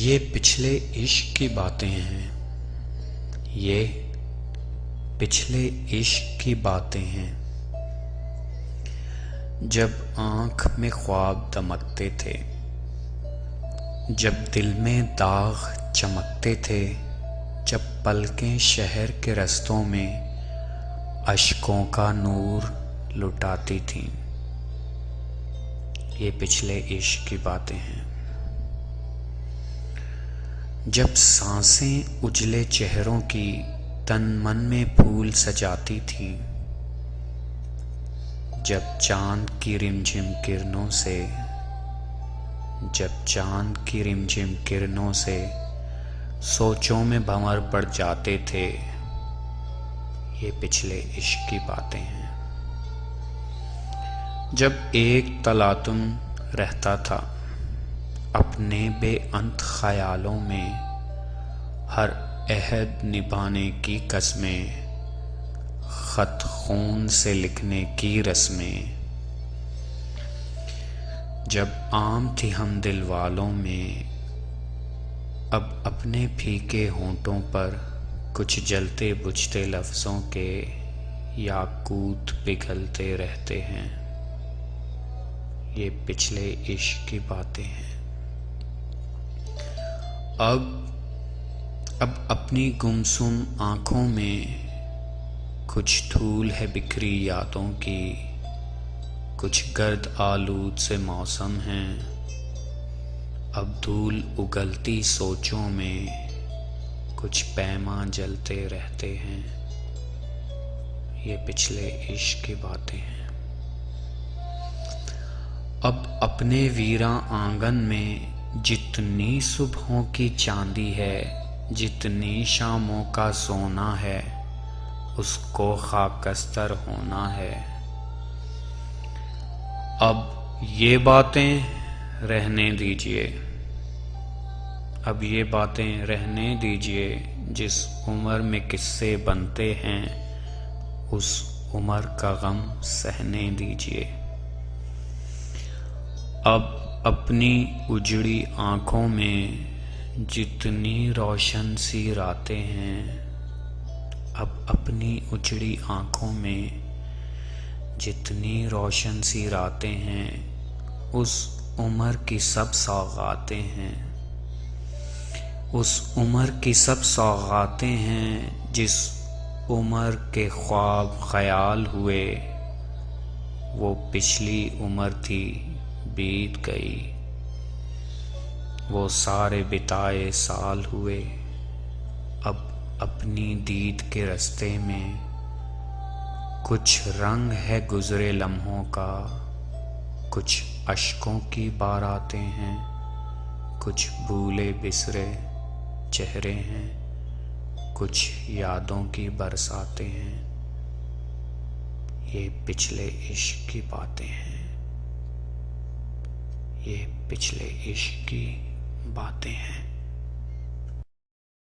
ये पिछले इश्क की बातें हैं। ये पिछले इश्क की बातें हैं। जब आँख में ख्वाब दमकते थे, जब दिल में दाग चमकते थे, जब पलकें शहर के रस्तों में अश्कों का नूर लुटाती थीं। ये पिछले इश्क की बातें हैं। जब सांसें उजले चेहरों की तन मन में फूल सजाती थीं, जब चांद की रिमझिम किरणों से सोचों में भंवर पड़ जाते थे। ये पिछले इश्क की बातें हैं। जब एक तलातुम रहता था अपने बेअंत ख्यालों में, हर अहद निभाने की कसमें, खत खून से लिखने की रस्में। जब आम थी हम दिल वालों में, अब अपने फीके होंठों पर कुछ जलते बुझते लफ्ज़ों के याकूत पिघलते रहते हैं। ये पिछले इश्क की बातें हैं। अब अपनी गुमसुम आँखों में कुछ धूल है बिखरी यादों की, कुछ गर्द आलूद से मौसम हैं। अब धूल उगलती सोचों में कुछ पैमां जलते रहते हैं। ये पिछले इश्क की बातें हैं। अब अपने वीरां आंगन में जितनी सुबहों की चांदी है, जितनी शामों का सोना है, उसको खाकस्तर होना है। अब ये बातें रहने दीजिए, अब ये बातें रहने दीजिए। जिस उम्र में किस्से बनते हैं, उस उम्र का गम सहने दीजिए। अब अपनी उजड़ी आँखों में जितनी रोशन सी रातें हैं, अब अपनी उजड़ी आँखों में जितनी रोशन सी रातें हैं, उस उम्र की सब सौगातें हैं। उस उम्र की सब सौगातें हैं जिस उम्र के ख्वाब ख्याल हुए, वो पिछली उम्र थी बीत गई। वो सारे बिताए साल हुए, अब अपनी दीद के रास्ते में कुछ रंग है गुजरे लम्हों का, कुछ अश्कों की बारातें हैं, कुछ भूले बिसरे चेहरे हैं, कुछ यादों की बरसातें हैं। ये पिछले इश्क की बातें हैं। ये पिछले इश्क की बातें हैं।